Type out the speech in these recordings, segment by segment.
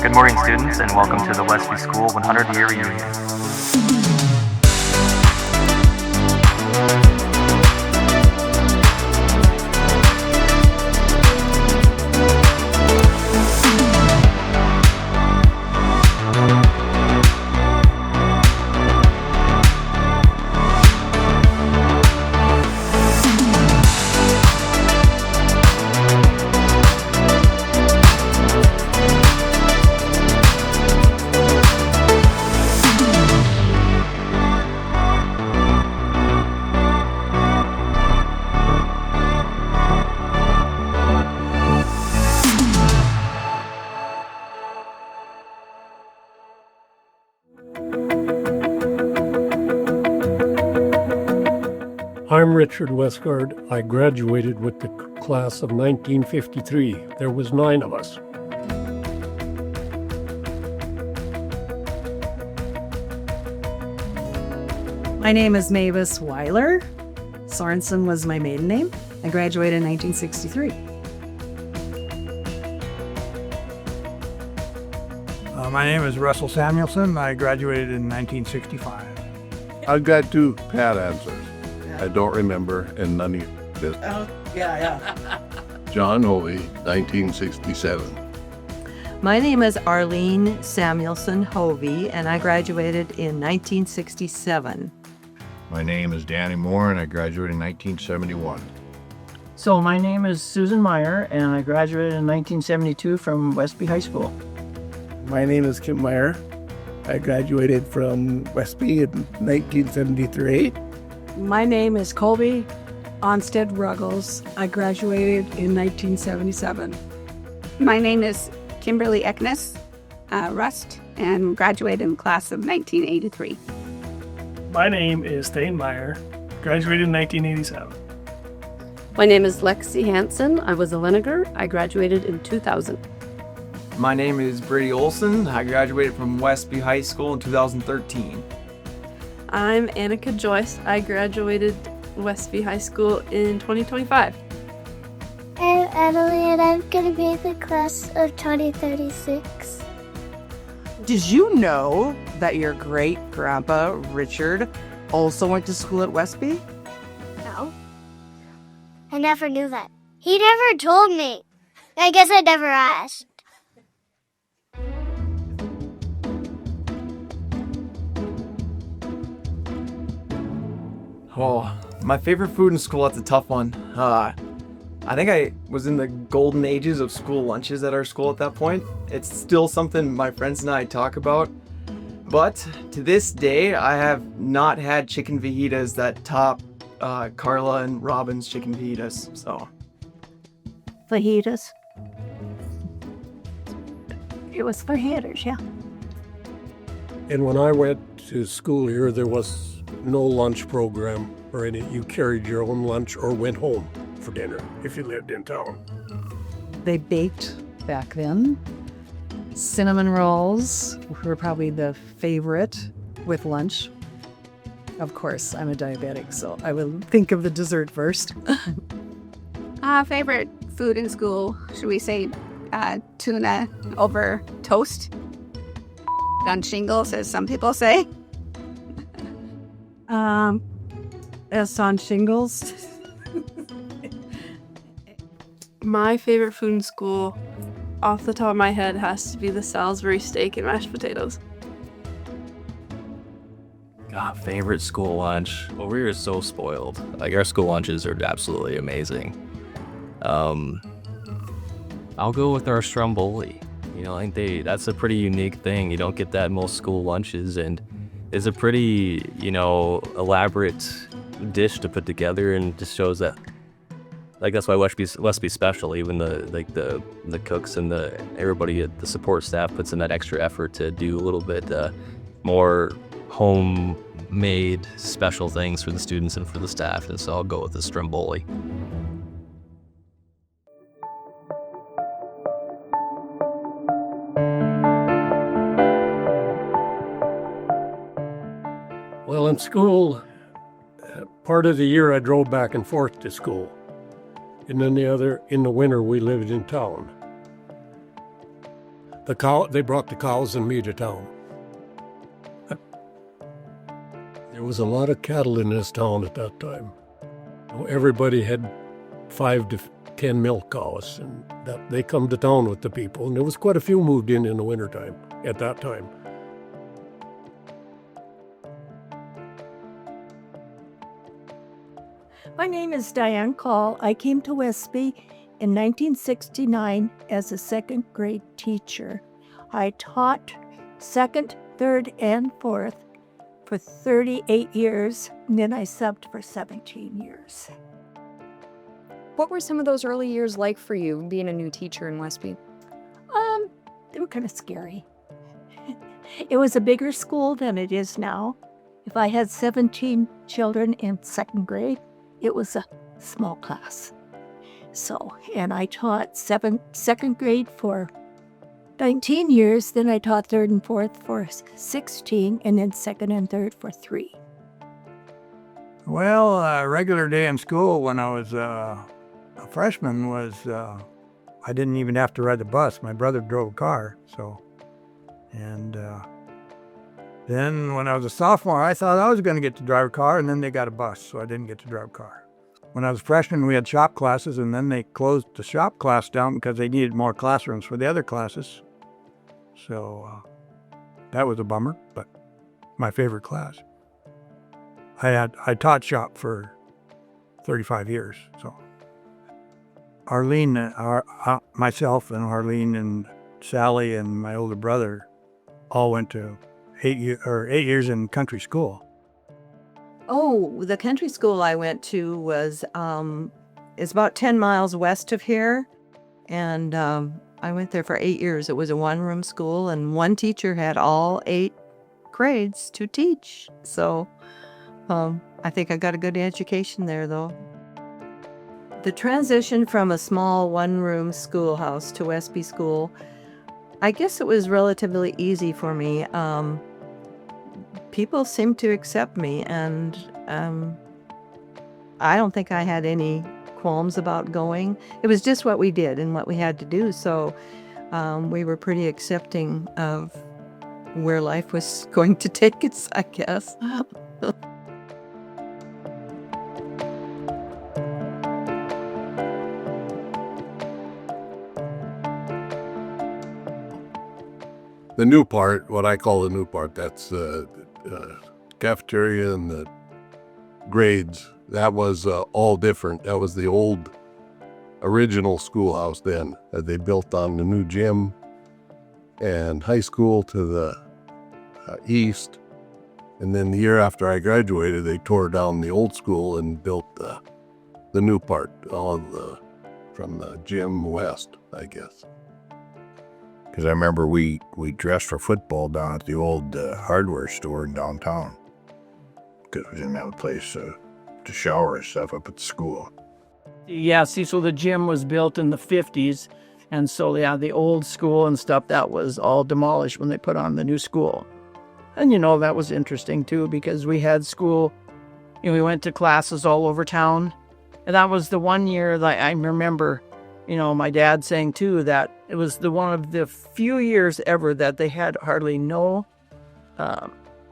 Good morning, students, and welcome to the Westby School 100-year reunion. I'm Richard Westgard. I graduated with the class of 1953. There was 9 of us. My name is Mavis Weiler. Sorensen was my maiden name. I graduated in 1963. My name is Russell Samuelson. I graduated in 1965. I've got 2 pat answers. I don't remember, and none of this. John Hovey, 1967. My name is Arlene Samuelson Hovey, and I graduated in 1967. My name is Danny Moore, and I graduated in 1971. So my name is Susan Meyer, and I graduated in 1972 from Westby High School. My name is Kim Meyer. I graduated from Westby in 1973. My name is Colby Onstead Ruggles. I graduated in 1977. My name is Kimberly Eknes Rust and graduated in the class of 1983. My name is Thane Meyer, graduated in 1987. My name is Lexi Hansen. I was a Lenager. I graduated in 2000. My name is Brady Olson. I graduated from Westby High School in 2013. I'm Annika Joyce. I graduated Westby High School in 2025. I'm Adelie, and I'm going to be in the class of 2036. Did you know that your great-grandpa, Richard, also went to school at Westby? No. I never knew that. He never told me. I guess I never asked. Oh, my favorite food in school, that's a tough one. I think I was in the golden ages of school lunches at our school at that point. It's still something my friends and I talk about. But to this day, I have not had chicken fajitas that top Carla and Robin's chicken fajitas, so. Fajitas. It was fajitas, yeah. And when I went to school here, there was no lunch program or any. You carried your own lunch or went home for dinner if you lived in town. They baked back then. Cinnamon rolls were probably the favorite with lunch. Of course, I'm a diabetic, so I will think of the dessert first. Favorite food in school, should we say tuna over toast? On shingles, as some people say. As on shingles. My favorite food in school, off the top of my head, has to be the Salisbury steak and mashed potatoes. God, favorite school lunch. Well, we were so spoiled. Like, our school lunches are absolutely amazing. I'll go with our stromboli. You know, I think that's a pretty unique thing. You don't get that in most school lunches, and it's a pretty, elaborate dish to put together, and just shows that, like, that's why Westby's special. Even the cooks and everybody at the support staff puts in that extra effort to do a little bit more homemade special things for the students and for the staff. And so I'll go with the stromboli. Well, in school, part of the year I drove back and forth to school. And then in the winter, we lived in town. They brought the cows and me to town. There was a lot of cattle in this town at that time. Everybody had 5 to 10 milk cows, and that they come to town with the people, and there was quite a few moved in the wintertime at that time. My name is Diane Call. I came to Westby in 1969 as a second grade teacher. I taught second, third, and fourth for 38 years, and then I subbed for 17 years. What were some of those early years like for you, being a new teacher in Westby? They were kind of scary. It was a bigger school than it is now. If I had 17 children in second grade, it was a small class. And I taught second grade for 19 years, then I taught third and fourth for 16, and then second and third for 3. Well, a regular day in school when I was a freshman was, I didn't even have to ride the bus. My brother drove a car, and then when I was a sophomore, I thought I was going to get to drive a car, and then they got a bus, so I didn't get to drive a car. When I was a freshman, we had shop classes, and then they closed the shop class down because they needed more classrooms for the other classes. So that was a bummer, but my favorite class. I taught shop for 35 years, so. Arlene, myself and Arlene and Sally and my older brother all went to 8 years in country school. Oh, the country school I went to was is about 10 miles west of here, and I went there for 8 years. It was a one-room school, and one teacher had all 8 grades to teach. So I think I got a good education there, though. The transition from a small one-room schoolhouse to Westby School, I guess it was relatively easy for me. People seemed to accept me, and I don't think I had any qualms about going. It was just what we did and what we had to do, so we were pretty accepting of where life was going to take us, I guess. The new part, what I call the new part, that's the cafeteria and the grades. That was all different. That was the old original schoolhouse then that they built on the new gym and high school to the east. And then the year after I graduated, they tore down the old school and built the new part, from the gym west, I guess. Because I remember we dressed for football down at the old hardware store in downtown. Because we didn't have a place to shower and stuff up at the school. Yeah, see, so the gym was built in the 50s. And so, yeah, the old school and stuff, that was all demolished when they put on the new school. And, that was interesting, too, because we had school, we went to classes all over town. And that was the one year that I remember, my dad saying, too, that it was one of the few years ever that they had hardly no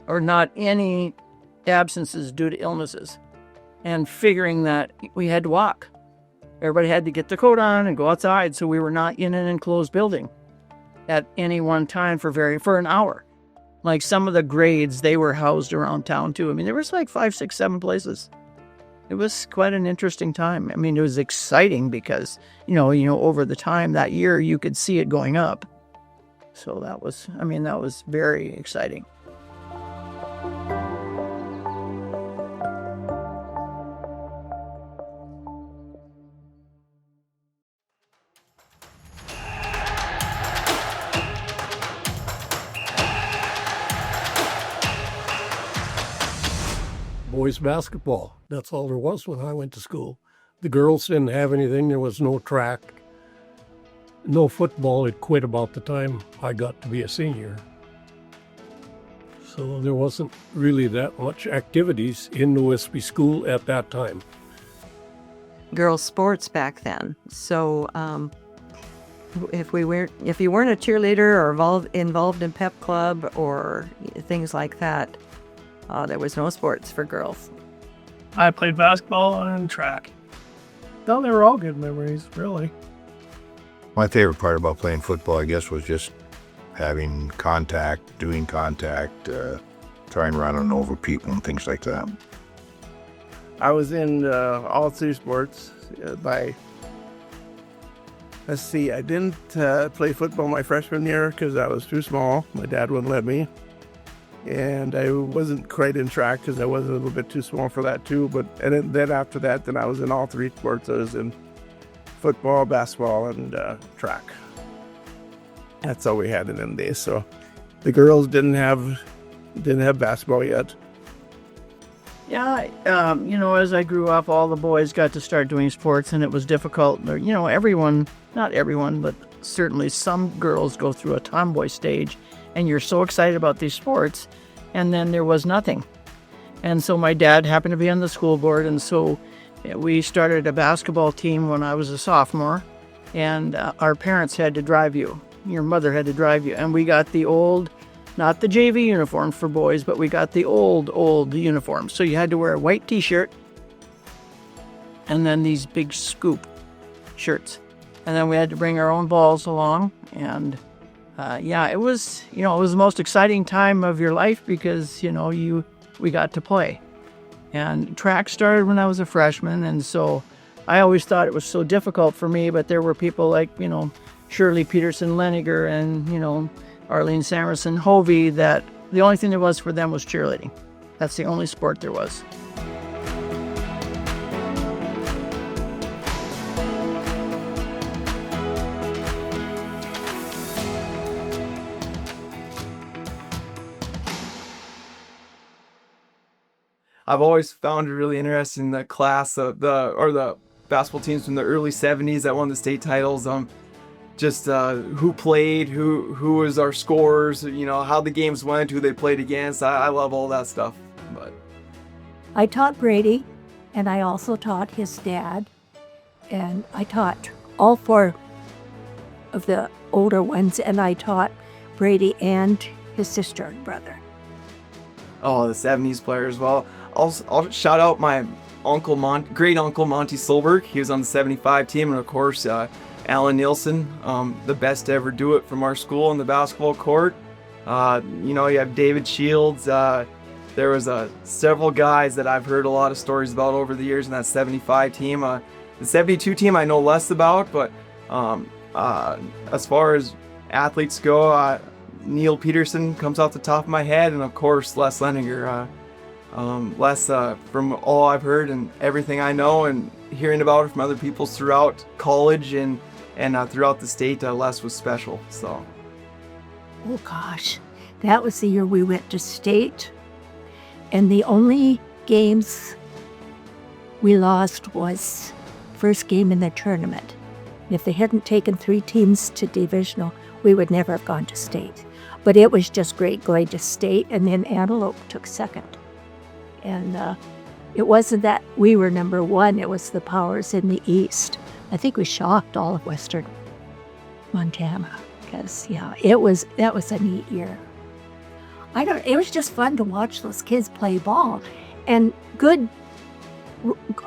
or not any absences due to illnesses. And figuring that we had to walk. Everybody had to get their coat on and go outside, so we were not in an enclosed building at any one time for an hour. Like some of the grades, they were housed around town too. I mean, there was like 5, 6, 7 places. It was quite an interesting time. I mean, it was exciting because, over the time that year, you could see it going up. So that was very exciting. Boys basketball. That's all there was when I went to school. The girls didn't have anything. There was no track, no football. It quit about the time I got to be a senior. So there wasn't really that much activities in the Westby School at that time. Girls' sports back then. So if you weren't a cheerleader or involved in pep club or things like that, there was no sports for girls. I played basketball and track. No, they were all good memories, really. My favorite part about playing football, I guess, was just having contact, doing contact, trying running over people and things like that. I was in all three sports. Let's see, I didn't play football my freshman year because I was too small. My dad wouldn't let me. And I wasn't quite in track because I was a little bit too small for that too. And then after that, I was in all three sports. I was in football, basketball, and track. That's all we had in them days. So the girls didn't have basketball yet. Yeah, as I grew up, all the boys got to start doing sports, and it was difficult. Everyone, not everyone, but certainly some girls go through a tomboy stage, and you're so excited about these sports, and then there was nothing. And so my dad happened to be on the school board, and so we started a basketball team when I was a sophomore, and our parents had to drive you. Your mother had to drive you, and we got the old, not the JV uniform for boys, but we got the old uniforms. So you had to wear a white t-shirt and then these big scoop shirts. And then we had to bring our own balls along. And it was the most exciting time of your life because, we got to play. And track started when I was a freshman. And so I always thought it was so difficult for me, but there were people like, Shirley Peterson Leniger and, Arlene Samerson Hovey, that the only thing there was for them was cheerleading. That's the only sport there was. I've always found it really interesting the class of the basketball teams from the early 70s that won the state titles. Just who played, who was our scorers, how the games went, who they played against. I love all that stuff. But I taught Brady, and I also taught his dad, and I taught all four of the older ones, and I taught Brady and his sister and brother. Oh, the 70s players. Well, I'll shout out my great uncle Monty Solberg. He was on the 75 team, and of course, Alan Nielsen, the best to ever do it from our school on the basketball court. You have David Shields. There was several guys that I've heard a lot of stories about over the years in that 75 team. The 72 team I know less about, but as far as athletes go, Neil Peterson comes off the top of my head, and of course Les Leniger. Les, from all I've heard and everything I know and hearing about it from other people throughout college and throughout the state, Les was special. So, oh gosh, that was the year we went to state, and the only games we lost was first game in the tournament. If they hadn't taken 3 teams to divisional, we would never have gone to state. But it was just great going to state, and then Antelope took second. And it wasn't that we were number 1, it was the powers in the east. I think we shocked all of western Montana because, that was a neat year. It was just fun to watch those kids play ball and good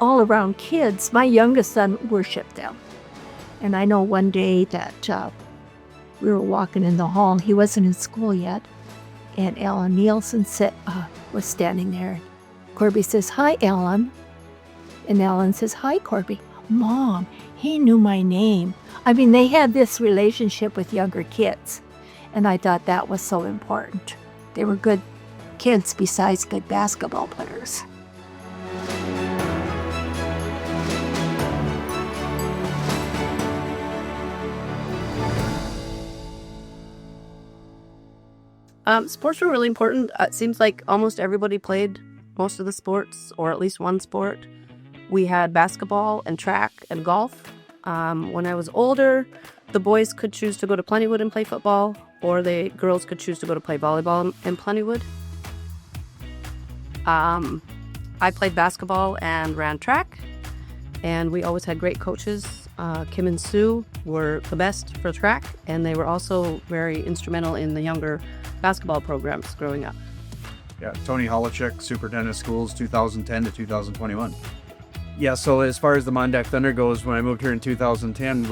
all around kids. My youngest son worshiped them. And I know one day that we were walking in the hall, he wasn't in school yet, and Alan Nielsen was standing there. Corby says, "Hi, Alan." And Alan says, "Hi, Corby." Mom, he knew my name. I mean, they had this relationship with younger kids, and I thought that was so important. They were good kids besides good basketball players. Sports were really important. It seems like almost everybody played most of the sports, or at least one sport. We had basketball and track and golf. When I was older, the boys could choose to go to Plentywood and play football, or the girls could choose to go to play volleyball in Plentywood. I played basketball and ran track, and we always had great coaches. Kim and Sue were the best for track, and they were also very instrumental in the younger basketball programs growing up. Yeah, Tony Holochek, Superintendent of Schools, 2010 to 2021. Yeah, so as far as the Mondak Thunder goes, when I moved here in 2010,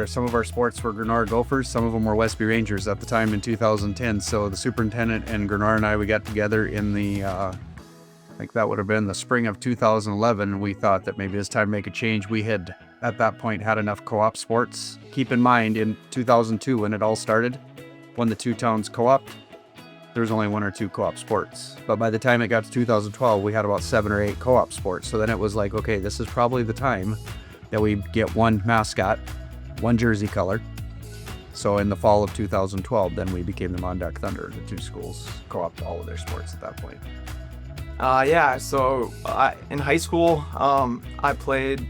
some of our sports were Grenard Gophers, some of them were Westby Rangers at the time in 2010. So the superintendent and Grenard and I, we got together in the, I think that would have been the spring of 2011. We thought that maybe it's time to make a change. We had, at that point, had enough co-op sports. Keep in mind, in 2002, when it all started, when the two towns co-oped, there was only 1 or 2 co-op sports. But by the time it got to 2012, we had about 7 or 8 co-op sports. So then it was like, okay, this is probably the time that we get one mascot, one jersey color. So in the fall of 2012, then we became the Mondak Thunder. The 2 schools co-opted all of their sports at that point. Yeah, so in high school, I played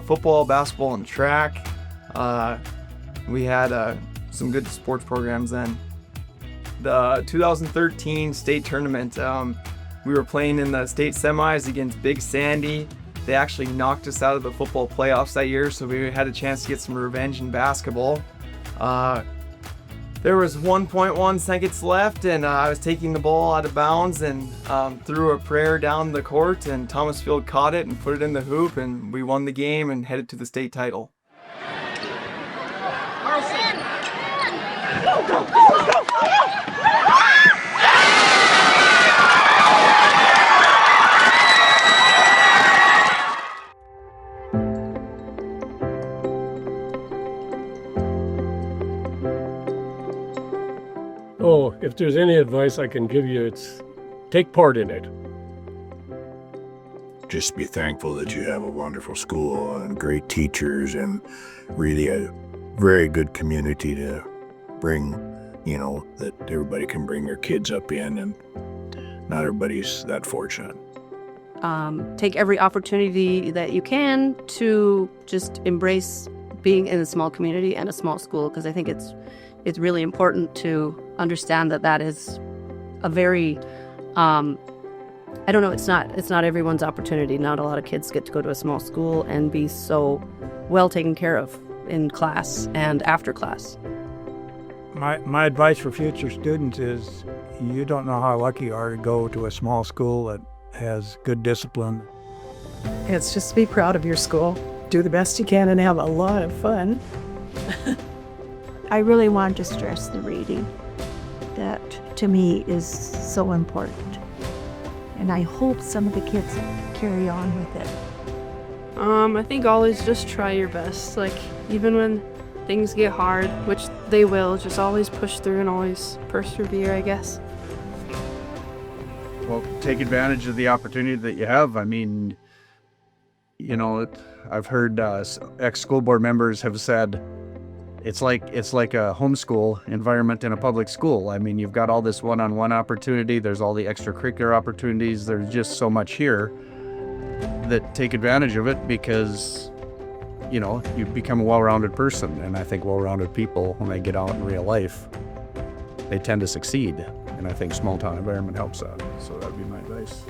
football, basketball, and track. We had some good sports programs then. The 2013 state tournament, we were playing in the state semis against Big Sandy. They actually knocked us out of the football playoffs that year, so we had a chance to get some revenge in basketball. There was 1.1 seconds left, and I was taking the ball out of bounds and threw a prayer down the court, and Thomas Field caught it and put it in the hoop, and we won the game and headed to the state title. Oh, if there's any advice I can give you, it's take part in it. Just be thankful that you have a wonderful school and great teachers and really a very good community to bring, that everybody can bring their kids up in, and not everybody's that fortunate. Take every opportunity that you can to just embrace being in a small community and a small school, because I think it's really important to understand that is a very, I don't know, it's not everyone's opportunity. Not a lot of kids get to go to a small school and be so well taken care of in class and after class. My advice for future students is you don't know how lucky you are to go to a small school that has good discipline. It's just be proud of your school, do the best you can, and have a lot of fun. I really want to stress the reading. That, to me, is so important. And I hope some of the kids carry on with it. I think always just try your best. Like, even when things get hard, which they will, just always push through and always persevere, I guess. Well, take advantage of the opportunity that you have. I mean, I've heard ex-school board members have said, it's like a homeschool environment in a public school. I mean, you've got all this one-on-one opportunity. There's all the extracurricular opportunities. There's just so much here that take advantage of it, because, you become a well-rounded person. And I think well-rounded people, when they get out in real life, they tend to succeed. And I think small-town environment helps that. So that'd be my advice.